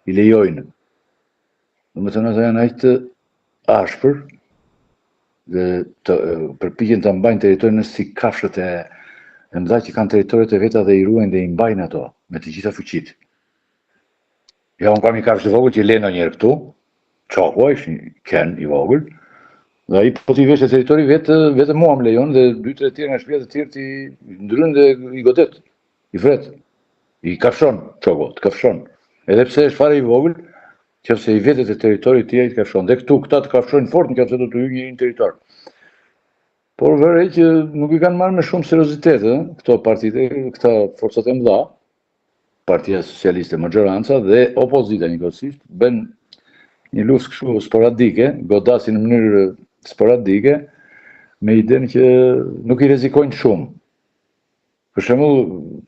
i lejojnë. Domethënë ata janë aq të ashpër dhe përpiqen ta mbajnë territorin si kafshët e mëdha që kanë territoret e veta dhe i ruajnë dhe i mbajnë ato me të gjitha fuqitë. Ja, unë kam i kafshë të vogël që leno njerë këtu, Qakua, ishtë një ken i vogël, dhe ai po t'i vesh e territori vetë mua më lejon dhe 2-3 tjerë nga shtëpia të tjerë t'i ndryn dhe i godet, i fret, i kafshon Qakua, të kafshon. Edhe pse është fare i vogël, qofse i vetet e territorit tij ai të kafshon. Dhe këtu këta të kafshojnë fort nëse do të hyjnë në territor. Por vërej që nuk i kanë marrë me shumë seriozitet, këto partitë, këta forcat e mëdha, Partia Socialiste Maggioranza dhe opozita njëkohësisht bën një luftë kështu sporadike, godasin në mënyrë sporadike, me idenë që nuk i rrezikojnë shumë. Për shembull,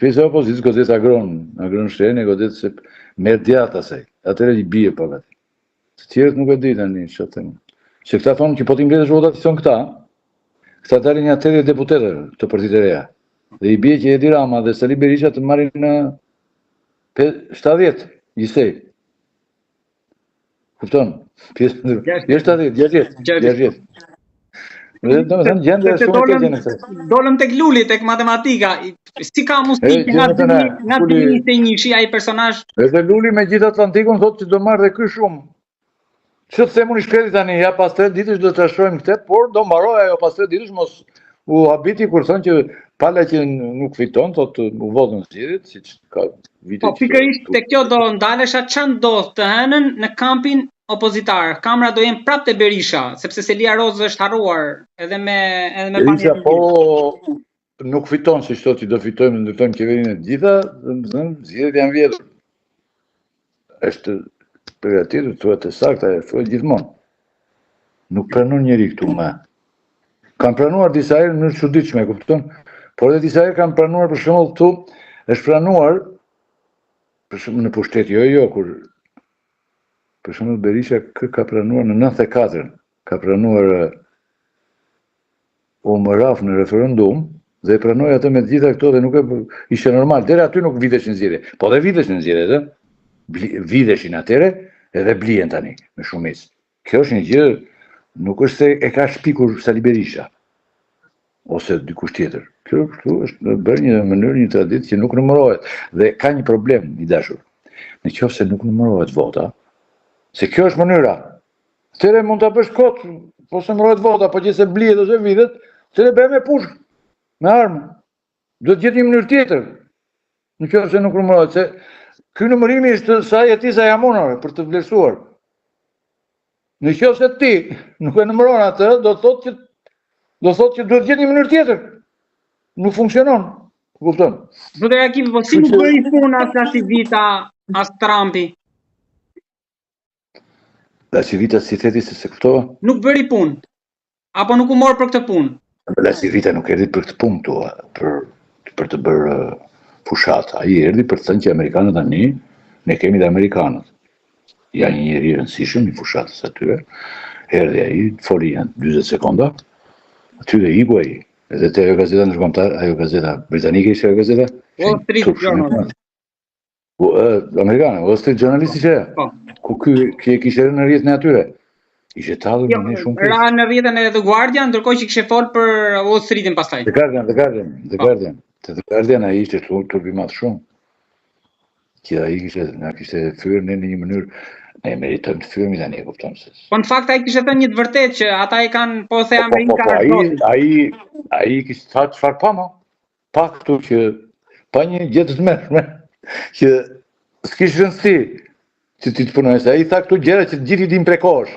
pjesa e opozitës godet agron shtrenjë, godet se merr djathtë asaj. Atëherë i bie pak aty. Të tjerët nuk e di tani çfarë them. Se këta thonë që po ti mbledhësh votat i thonë këta dalin një 80 deputetë të partitë e reja. Dhe i bie që Edi Rama dhe Sali Berisha të marrin në 70, gjithsej. Kupton? Pjesë 60. Domethënë gjendja është shumë e keqe në këtë. Dolëm tek Luli, tek matematika. Si ka mundësi që nga 2021 ai personazh? Edhe Luli me gjithë Atlantikun thotë që do marrë dhe ky shumë. Ç'të themun i shkreti tani, ja pas 3 ditësh do të trashojmë këtë, por do mbaroj ajo pas 3 ditësh mos u habiti kur thonë që pala që nuk fiton, thotë u votën zgjedhjet, siç ka vite. Po pikërisht te kjo do ndalesha çan do të hënën në kampin opozitar. Kamra do jenë prapë te Berisha, sepse Selia Rozë është harruar edhe me Berisha, po nuk fiton siç thotë që do fitojmë, ndërtojmë qeverinë e gjitha, domethënë zgjedhjet janë vjetur. Është përgatitur, thuhet të sakta, thuhet gjithmonë. Nuk pranon njeri këtu më. Kanë pranuar disa herë në mënyrë çuditshme, kupton? Por edhe disa herë kanë pranuar, për shembull këtu, është pranuar për shembull në pushtet, jo, kur për shembull Berisha ka pranuar në 94, ka pranuar Omraf në referendum dhe pranoi atë me të gjitha këto dhe nuk ishte normal. Deri aty nuk viteshin zgjedhje. Po dhe viteshin zgjedhje, videshin atëre edhe blien tani me shumicë. Kjo është një gjë, nuk është se e ka shpikur Sali Berisha ose dikush tjetër. Kjo është bërë një mënyrë, një traditë që nuk numërohet dhe ka një problem i dashur. Nëse nuk numërohet vota, se kjo është mënyra. Atëherë mund ta bësh kot, po se numërohet vota, po që se blihet ose vitet, atëherë bëhet me pushk, me armë. Do të jetë një mënyrë tjetër. Nëse nuk numërohet, se ky numërimi është sa jetisa e jamonave për të vlerësuar. Nëse ti nuk e numëron atë, do thotë që duhet të jetë një mënyrë tjetër. Nuk funksionon. Kupton? Zotëri Akip, po si nuk bëri punë as Vita, as Trumpi? Vita si theti se kuptova? Nuk bëri punë. Apo nuk u mor për këtë punë? Vita nuk erdhi për këtë punë këtu, për të bërë fushat. Ai erdhi për të thënë që amerikanët tani ne kemi dhe amerikanët. Janë një njeri rëndësishëm i fushatës atyre. Erdhi ai, foli 40 sekonda. Aty dhe iku ai. Edhe te ajo gazeta ndërkombëtare, ajo gazeta britanike ishte ajo gazeta? Wall Street Journal. Amerikane, Wall Street Journal ishte ajo. Ku ky kishte rënë në rrjetin e atyre. Ishte tallur me shumë pjesë. Ra në rrjetin e The Guardian, ndërkohë që kishte fol për Wall Streetin pastaj. The Guardian. Te The Guardian ai ishte turbimat shumë. Që ai kishte fyer në një mënyrë, ne meritojmë të fyermi tani, e kupton se. Po në fakt ai kishte thënë një të vërtetë që ata i kanë, po se Amerikanë. Ai kishte thënë çfarë pa më? Pa këtu që pa një gjë të mërshme që s'kishte rëndësi që ti të punojë. Ai tha këtu gjëra që të gjithë i din prekosh.